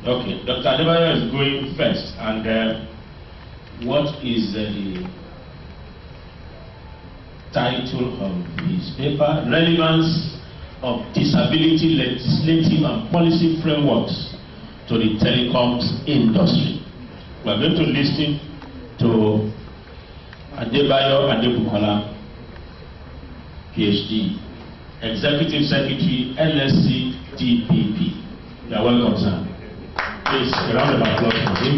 Okay, Dr. Adebayo is going first, and what is the title of his paper? Relevance of Disability Legislative and Policy Frameworks to the Telecoms Industry. We are going to listen to Adebayo Adebukola, PhD, Executive Secretary, LSC DPP. You are welcome, sir. Please, a round of applause for him.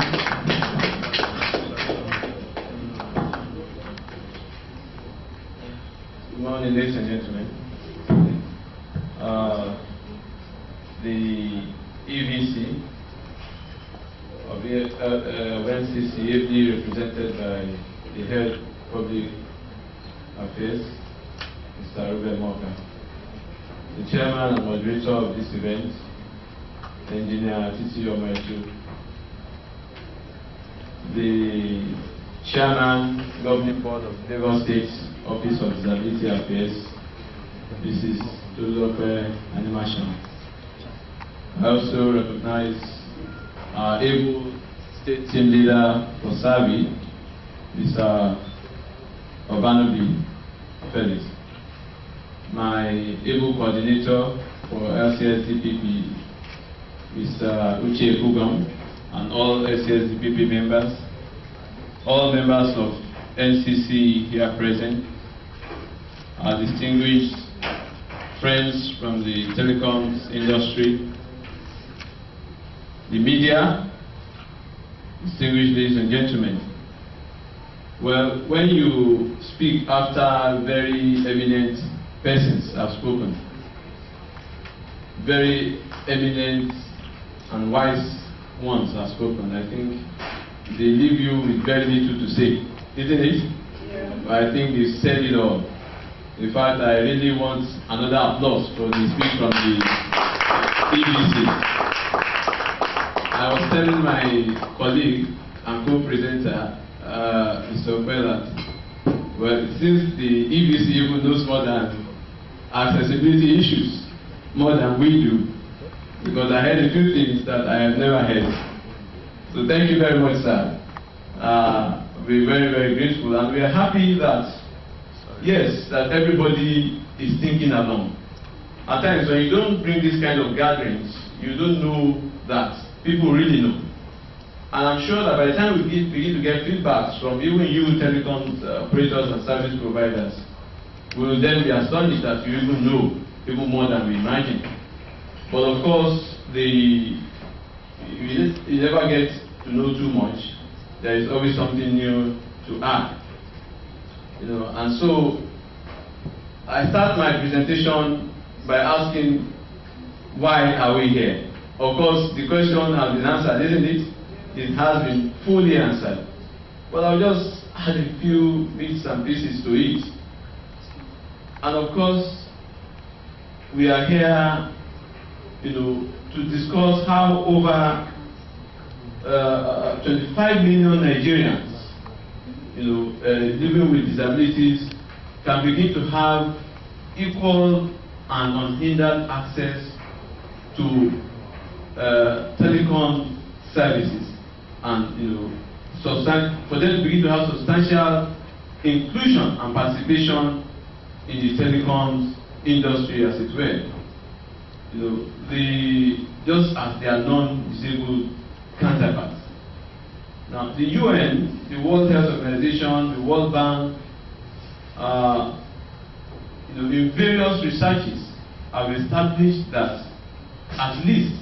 Good morning, ladies and gentlemen. The EVC of NCC, ably represented by the Head of Public Affairs, Mr. Ruben Morgan, the Chairman and Moderator of this event, Engineer Titi Ometu, the Chairman, Governing Board of Lagos State Office of Disability Affairs, Mrs. Tolulope Animation. I also recognize our able State Team Leader for SAVI, Mr. Obanobi Felix, my able Coordinator for LCSDPP, Mr. Uche Ugam, and all LCSDPP members, all members of NCC here present, our distinguished friends from the telecoms industry, the media, distinguished ladies and gentlemen. Well, when you speak after very eminent persons have spoken, very eminent and wise ones have spoken, I think they leave you with very little to say, isn't it? Yeah. I think they said it all. In fact, I really want another applause for the speech from the EBC. I was telling my colleague and co-presenter, Mr. Opel, well, since the EBC even knows more than accessibility issues, more than we do, because I heard a few things that I have never heard. So thank you very much, sir. We're very, very grateful, and we are happy that, yes, that everybody is thinking along. At times, when you don't bring this kind of gatherings, you don't know that people really know. And I'm sure that by the time we begin to get feedbacks from even you telecom operators and service providers, we will then be astonished that you even know even more than we imagine. But of course, you never get to know too much. There is always something new to add. And so I start my presentation by asking, why are we here? Of course, the question has been answered, isn't it? It has been fully answered. But I'll just add a few bits and pieces to it. And of course, we are here, to discuss how over 25 million Nigerians, living with disabilities can begin to have equal and unhindered access to telecom services, and for them to begin to have substantial inclusion and participation in the telecoms industry, as it were. Just as they are non-disabled counterparts. Now, the UN, the World Health Organization, the World Bank, in various researches have established that at least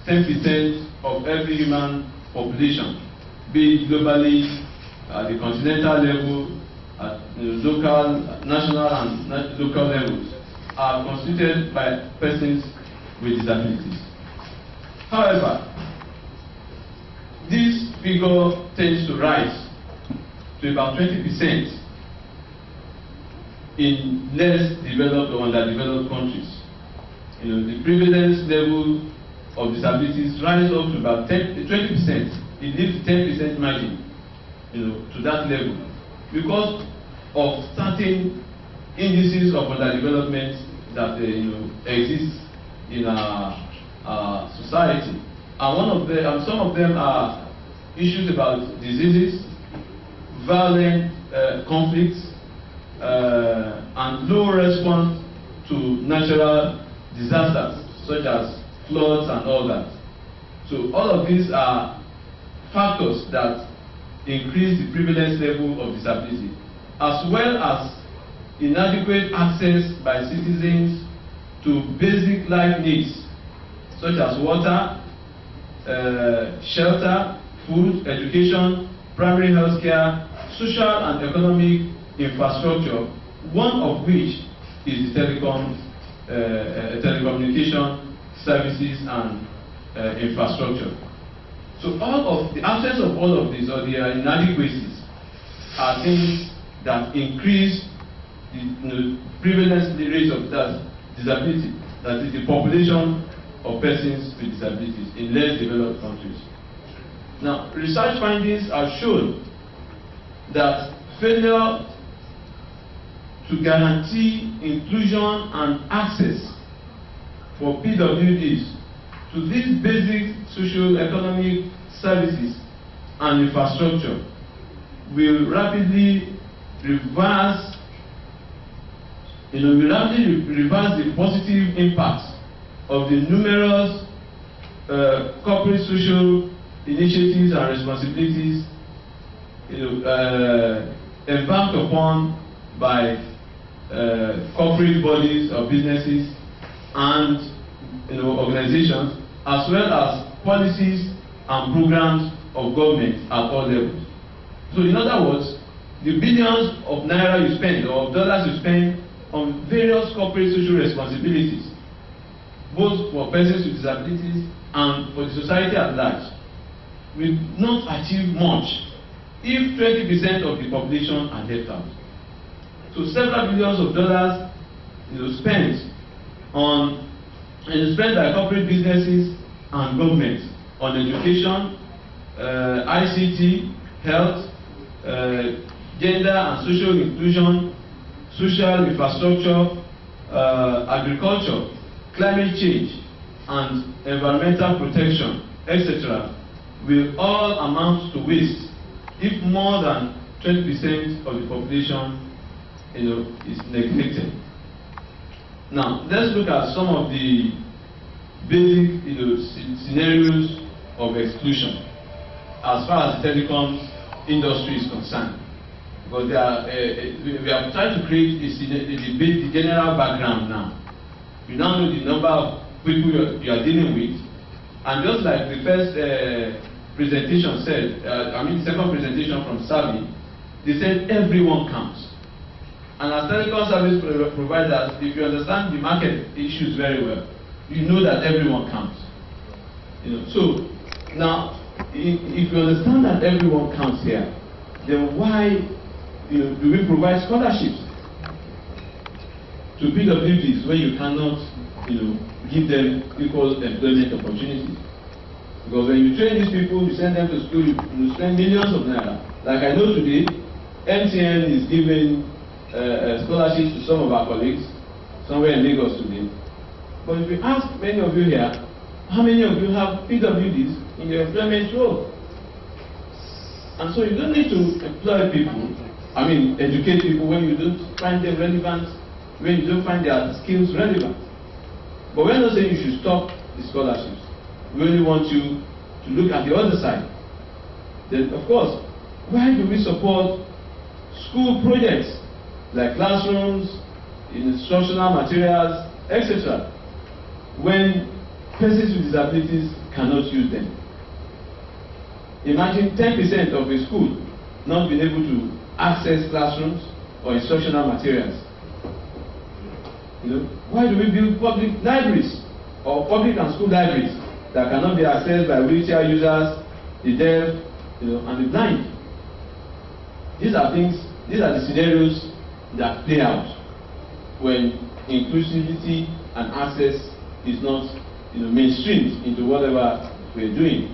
10% of every human population, be it globally, at the continental level, at local, national and local levels, are constituted by persons with disabilities. However, this figure tends to rise to about 20% in less developed or underdeveloped countries. The prevalence level of disabilities rise up to about 20%. It leaves 10% margin, to that level, because of certain indices of underdevelopment that exist in our society. And some of them are issues about diseases, violent conflicts, and low response to natural disasters such as floods and all that. So all of these are factors that increase the prevalence level of disability, as well as inadequate access by citizens to basic life needs such as water, shelter, food, education, primary health care, social and economic infrastructure, one of which is the telecommunication services and infrastructure. So the absence of all of these, or the inadequacies, are things that increase the prevalence rate of that disability, that is the population of persons with disabilities in less developed countries. Now, research findings have shown that failure to guarantee inclusion and access for PWDs to these basic socio-economic services and infrastructure will rapidly reverse the positive impacts of the numerous corporate social initiatives and responsibilities embarked upon by corporate bodies or businesses and organizations, as well as policies and programs of government at all levels. So in other words, the billions of naira you spend or dollars you spend on various corporate social responsibilities, both for persons with disabilities and for the society at large, will not achieve much if 20% of the population are left out. So several billions of dollars spent by corporate businesses and governments on education, ICT, health, gender and social inclusion, social infrastructure, agriculture, climate change, and environmental protection, etc., will all amount to waste if more than 20% of the population is neglected. Now, let's look at some of the basic scenarios of exclusion as far as the telecom industry is concerned. Because we have tried to create the general background now. You now know the number of people you are dealing with. And just like the first presentation said, the second presentation from Savi, they said everyone counts. And as telecom service providers, if you understand the market issues very well, you know that everyone counts. So now, if you understand that everyone counts here, then why do we provide scholarships to PWDs when you cannot give them equal employment opportunities? Because when you train these people, you send them to school, you spend millions of naira. Like I know today, MTN is giving scholarships to some of our colleagues somewhere in Lagos today. But if we ask many of you here, how many of you have PWDs in your employment role? And so you don't need to employ people, educate people when you don't find them relevant, when you don't find their skills relevant. But we're not saying you should stop the scholarships. We only want you to look at the other side. Then, of course, why do we support school projects like classrooms, instructional materials, etc., when persons with disabilities cannot use them? Imagine 10% of a school not being able to access classrooms or instructional materials. Why do we build public libraries or public and school libraries that cannot be accessed by wheelchair users, the deaf, and the blind? These are the scenarios that play out when inclusivity and access is not mainstreamed into whatever we're doing.